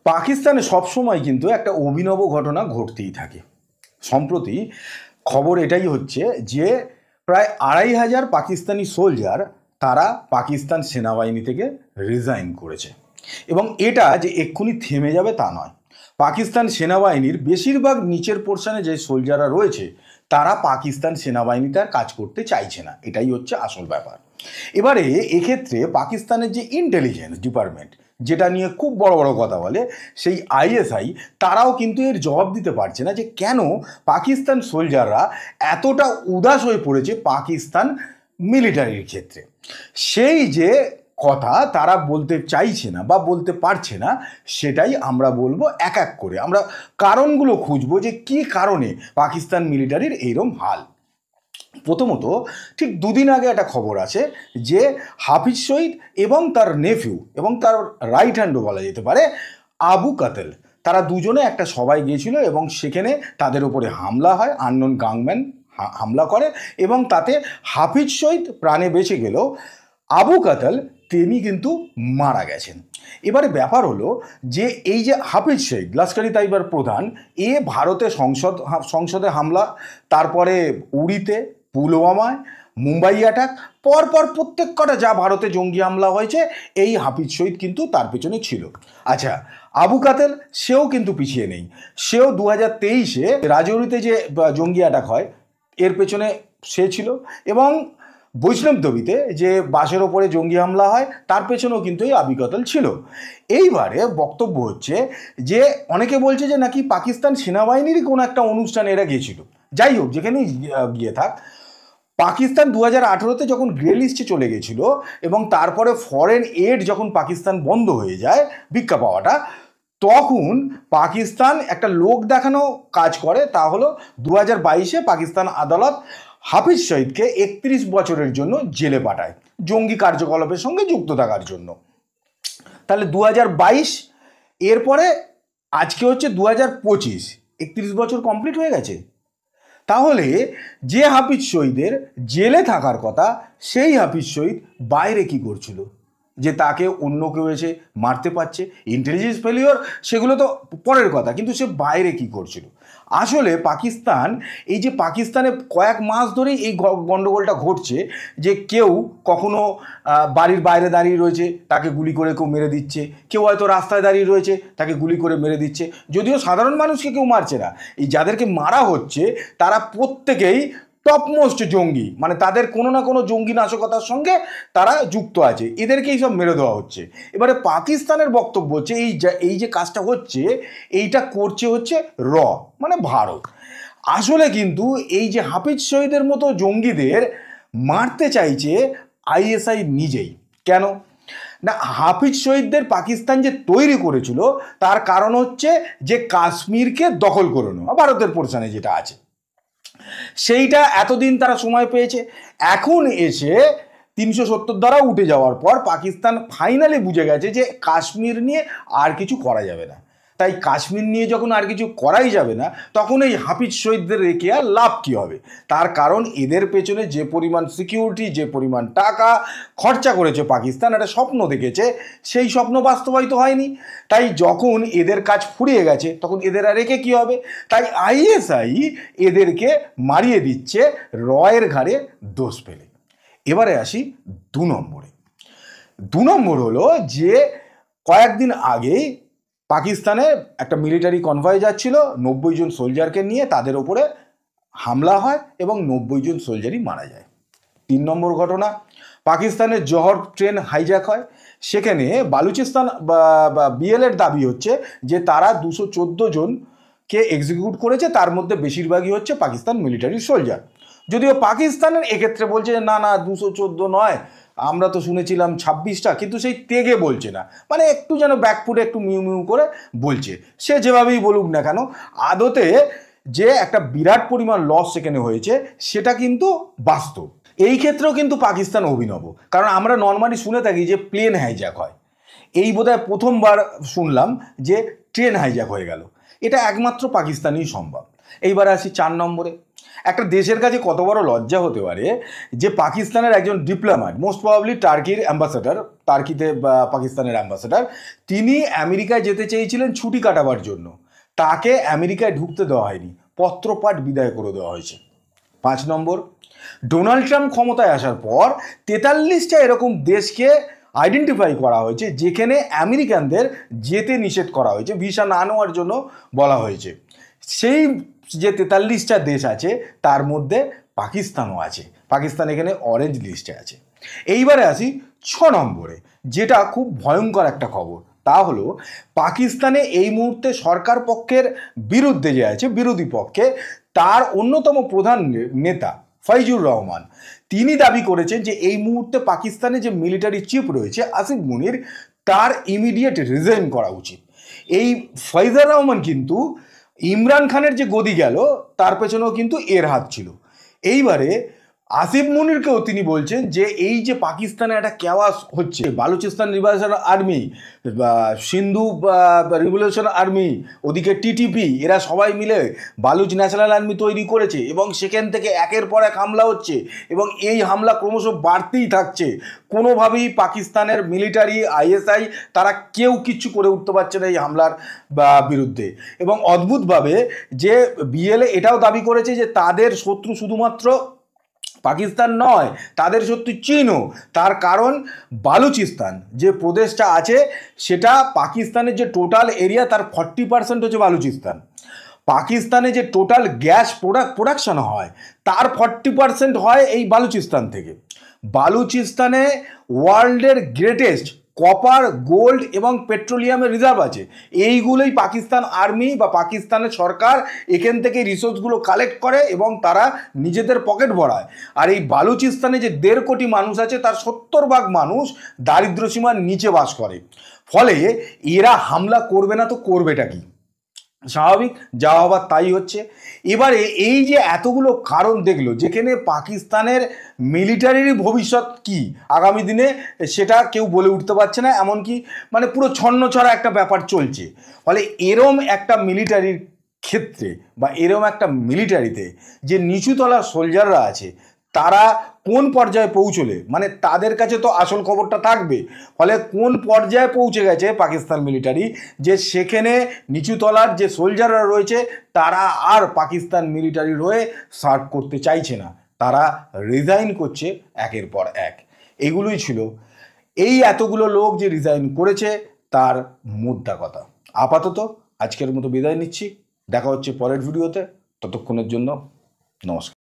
পাকিস্তানে সবসময় কিন্তু একটা অভিনব ঘটনা ঘটতেই থাকে। সম্প্রতি খবর এটাই হচ্ছে যে প্রায় ২৫০০ পাকিস্তানি সোলজার তারা পাকিস্তান সেনাবাহিনী থেকে রিজাইন করেছে। এবং এটা যে এক্ষুনি থেমে যাবে তা নয়। পাকিস্তান সেনাবাহিনীর বেশিরভাগ নিচের পোর্শনে যে সোলজাররা রয়েছে তারা পাকিস্তান সেনাবাহিনীতে আর কাজ করতে চাইছে না, এটাই হচ্ছে আসল ব্যাপার। এবারে এক্ষেত্রে পাকিস্তানের যে ইন্টেলিজেন্স ডিপার্টমেন্ট, যেটা নিয়ে খুব বড় বড় কথা বলে, সেই আইএসআই তারাও কিন্তু এর জবাব দিতে পারছে না যে কেন পাকিস্তান সোলজাররা এতটা উদাস হয়ে পড়েছে পাকিস্তান মিলিটারির ক্ষেত্রে। সেই যে কথা তারা বলতে চাইছে না বা বলতে পারছে না, সেটাই আমরা বলবো এক এক করে। আমরা কারণগুলো খুঁজবো যে কি কারণে পাকিস্তান মিলিটারির এইরকম হাল। প্রথমত, ঠিক দুদিন আগে একটা খবর আছে যে হাফিজ সঈদ এবং তার নেফিউ এবং তার রাইট হ্যান্ডও বলা যেতে পারে আবু কাতেল, তারা দুজনে একটা সভায় গিয়েছিল এবং সেখানে তাদের উপরে হামলা হয়, আননোন গাংম্যান হামলা করে এবং তাতে হাফিজ সঈদ প্রাণে বেঁচে গেলেও আবু কাতেল তিনি কিন্তু মারা গেছেন। এবারে ব্যাপার হলো যে এই যে হাফিজ সঈদ লস্করি তাইবার প্রধান, এ ভারতে সংসদে হামলা, তারপরে উড়িতে, পুলওয়ামায়, মুম্বাই অ্যাটাক, পরপর প্রত্যেক কটা যা ভারতে জঙ্গি হামলা হয়েছে এই হাফিজ সঈদ কিন্তু তার পেছনে ছিল। আচ্ছা, আবু কাতেল সেও কিন্তু পিছিয়ে নেই। সেও 2023-এ রাজৌরিতে যে জঙ্গি অ্যাটাক হয় এর পেছনে সে ছিল, এবং বৈষ্ণবদেবীতে যে বাসের ওপরে জঙ্গি হামলা হয় তার পেছনেও কিন্তু এই আবু কাতেল ছিল। এইবারে বক্তব্য হচ্ছে যে অনেকে বলছে যে নাকি পাকিস্তান সেনাবাহিনীরই কোনো একটা অনুষ্ঠানে এরা গিয়েছিল। যাই হোক, যেখানেই গিয়ে থাক, পাকিস্তান 2018-তে যখন গ্রে লিস্টে চলে গেছিল এবং তারপরে ফরেন এড যখন পাকিস্তান বন্ধ হয়ে যায় ভিক্ষা পাওয়াটা, তখন পাকিস্তান একটা লোক দেখানো কাজ করে। তা হলো 2022-এ পাকিস্তান আদালত হাফিজ সঈদকে 31 বছরের জন্য জেলে পাঠায় জঙ্গি কার্যকলাপের সঙ্গে যুক্ত থাকার জন্য। তাহলে 2022, এরপরে আজকে হচ্ছে 2025, 31 বছর কমপ্লিট হয়ে গেছে। তাহলে যে হাফিজ সঈদের জেলে থাকার কথা, সেই হাফিজ সঈদ বাইরে কি করছিল যে তাকে অন্য কেউ এসে মারতে পারছে? ইন্টেলিজেন্স ফেলিওর সেগুলো তো পরের কথা, কিন্তু সে বাইরে কি করছিল? আসলে পাকিস্তান, এই যে পাকিস্তানে কয়েক মাস ধরেই এই গণ্ডগোলটা ঘটছে যে কেউ কখনো বাড়ির বাইরে দাঁড়িয়ে রয়েছে, তাকে গুলি করে কেউ মেরে দিচ্ছে, কেউ হয়তো রাস্তায় দাঁড়িয়ে রয়েছে, তাকে গুলি করে মেরে দিচ্ছে। যদিও সাধারণ মানুষকে কেউ মারছে না, এই যাদেরকে মারা হচ্ছে তারা প্রত্যেকেই টপমোস্ট জঙ্গি, মানে তাদের কোনো না কোনো জঙ্গি নাশকতার সঙ্গে তারা যুক্ত আছে, এদেরকেই সব মেরে দেওয়া হচ্ছে। এবারে পাকিস্তানের বক্তব্য হচ্ছে এই যে কাজটা হচ্ছে এইটা করছে হচ্ছে মানে ভারত। আসলে কিন্তু এই যে হাফিজ সঈদের মতো জঙ্গিদের মারতে চাইছে আইএসআই নিজেই। কেন না? হাফিজ সঈদদের পাকিস্তান যে তৈরি করেছিল তার কারণ হচ্ছে যে কাশ্মীরকে দখল করে নেওয়া, ভারতের পোর্শনে যেটা আছে সেইটা এতদিন তারা সময় পেয়েছে। এখন এসে 370 দ্বারা উঠে যাওয়ার পর পাকিস্তান ফাইনালি বুঝে গেছে যে কাশ্মীর নিয়ে আর কিছু করা যাবে না। তাই কাশ্মীর নিয়ে যখন আর কিছু করাই যাবে না, তখন এই হাফিজ শহীদদের রেখে আর লাভ কী হবে? তার কারণ এদের পেছনে যে পরিমাণ সিকিউরিটি, যে পরিমাণ টাকা খরচা করেছে পাকিস্তান, একটা স্বপ্ন দেখেছে, সেই স্বপ্ন বাস্তবায়িত হয়নি। তাই যখন এদের কাজ ফুরিয়ে গেছে তখন এদের আর রেখে কী হবে? তাই আইএসআই এদেরকে মারিয়ে দিচ্ছে রয়ের ঘাড়ে দোষ ফেলে। এবারে আসি 2 নম্বরে। 2 নম্বর হলো যে কয়েকদিন আগেই পাকিস্তানে একটা মিলিটারি কনভয় যাচ্ছিল 90 জন সোলজারকে নিয়ে, তাদের ওপরে হামলা হয় এবং 90 জন সোলজারই মারা যায়। 3 নম্বর ঘটনা, পাকিস্তানের জোহর ট্রেন হাইজ্যাক হয়। সেখানে বালুচিস্তান বা বিএলের দাবি হচ্ছে যে তারা 214 জনকে এক্সিকিউট করেছে, তার মধ্যে বেশিরভাগই হচ্ছে পাকিস্তান মিলিটারি সোলজার। যদিও পাকিস্তানের এক্ষেত্রে বলছে না 214 নয়, আমরা তো শুনেছিলাম 26টা, কিন্তু সেই তেগে বলছে না, মানে একটু যেন ব্যাকফুটে একটু মিউ মিউ করে বলছে। সে যেভাবেই বলুক না কেন, আদতে যে একটা বিরাট পরিমাণ লস সেখানে হয়েছে সেটা কিন্তু বাস্তব। এই ক্ষেত্রেও কিন্তু পাকিস্তান অভিনব, কারণ আমরা নর্মালি শুনে থাকি যে প্লেন হাইজ্যাক হয়, এই বোধহয় প্রথমবার শুনলাম যে ট্রেন হাইজ্যাক হয়ে গেল। এটা একমাত্র পাকিস্তানেই সম্ভব। এইবার আসি 4 নম্বরে। একটা দেশের কাছে কত বড় লজ্জা হতে পারে যে পাকিস্তানের একজন ডিপ্লোম্যাট, মোস্ট প্রবাবলি টার্কির অ্যাম্বাসেডার, টার্কিতে পাকিস্তানের অ্যাম্বাসেডার, তিনি আমেরিকায় যেতে চেয়েছিলেন ছুটি কাটাবার জন্য, তাকে আমেরিকায় ঢুকতে দেওয়া হয়নি, পত্রপাঠ বিদায় করে দেওয়া হয়েছে। 5 নম্বর, ডোনাল্ড ট্রাম্প ক্ষমতায় আসার পর 43টা এরকম দেশকে আইডেন্টিফাই করা হয়েছে যেখানে আমেরিকানদের যেতে নিষেধ করা হয়েছে, ভিসা না নেওয়ার জন্য বলা হয়েছে। সেই যে 43টা দেশ আছে তার মধ্যে পাকিস্তানও আছে, পাকিস্তান এখানে অরেঞ্জ লিস্টে আছে। এইবারে আসি 6 নম্বরে, যেটা খুব ভয়ঙ্কর একটা খবর, তা হলো পাকিস্তানে এই মুহূর্তে সরকার পক্ষের বিরুদ্ধে যে আছে, বিরোধী পক্ষে, তার অন্যতম প্রধান নেতা ফয়জুর রহমান, তিনি দাবি করেছেন যে এই মুহূর্তে পাকিস্তানে যে মিলিটারি চিফ রয়েছে আসিফ মুনির, তার ইমিডিয়েট রিজাইন করা উচিত। এই ফয়জুর রহমান কিন্তু ইমরান খানের যে গদি গেল তার পেছনেও কিন্তু এর হাত ছিল। এইবারে আসিফ মুনিরকেও তিনি বলছেন যে এই যে পাকিস্তানে একটা ক্যাওয়াস হচ্ছে, বালুচিস্তান লিবারেশন আর্মি, সিন্ধু রিভলিউশন আর্মি, ওদিকে টিটিপি, এরা সবাই মিলে বালুচ ন্যাশনাল আর্মি তৈরি করেছে এবং সেখান থেকে একের পর এক হামলা হচ্ছে এবং এই হামলা ক্রমশ বাড়তেই থাকছে। কোনোভাবেই পাকিস্তানের মিলিটারি, আইএসআই, তারা কেউ কিচ্ছু করে উঠতে পারছে না এই হামলার বিরুদ্ধে। এবং অদ্ভুতভাবে যে বিএলএ এটাও দাবি করেছে যে তাদের শত্রু শুধুমাত্র পাকিস্তান নয়, তাদের শত্রু চীনও। তার কারণ বালুচিস্তান যে প্রদেশটা আছে সেটা পাকিস্তানের যে টোটাল এরিয়া তার 40% হচ্ছে বালুচিস্তান। পাকিস্তানে যে টোটাল গ্যাস প্রোডাকশন হয় তার 40% হয় এই বালুচিস্তান থেকে। বালুচিস্তানে ওয়ার্ল্ডের গ্রেটেস্ট কপার, গোল্ড এবং পেট্রোলিয়ামের রিজার্ভ আছে। এইগুলোই পাকিস্তান আর্মি বা পাকিস্তানের সরকার এখান থেকে রিসোর্সগুলো কালেক্ট করে এবং তারা নিজেদের পকেট ভরায়। আর এই বালুচিস্তানে যে 1.5 কোটি মানুষ আছে তার 70% মানুষ দারিদ্র্যসীমার নিচে বাস করে। ফলে এরা হামলা করবে না তো করবেটা কি? স্বাভাবিক, যা হবার তাই হচ্ছে। এবারে এই যে এতগুলো কারণ দেখলো যেখানে পাকিস্তানের মিলিটারির ভবিষ্যৎ কি আগামী দিনে সেটা কেউ বলে উঠতে পারছে না, এমনকি মানে পুরো ছন্নছড়া একটা ব্যাপার চলছে। ফলে এরম একটা মিলিটারির ক্ষেত্রে বা এরম একটা মিলিটারিতে যে নিচুতলার সোলজাররা আছে তারা কোন পর্যায়ে পৌঁছলে, মানে তাদের কাছে তো আসল খবরটা থাকবে। ফলে কোন পর্যায়ে পৌঁছে গেছে পাকিস্তান মিলিটারি যে সেখানে নিচুতলার যে সোলজাররা রয়েছে তারা আর পাকিস্তান মিলিটারির হয়ে সার্ভ করতে চাইছে না, তারা রিজাইন করছে একের পর এক। এগুলোই ছিল এই এতগুলো লোক যে রিজাইন করেছে তার মুদ্রা কথা। আপাতত আজকের মতো বিদায় নিচ্ছি, দেখা হচ্ছে পরের ভিডিওতে। ততক্ষণের জন্য নমস্কার।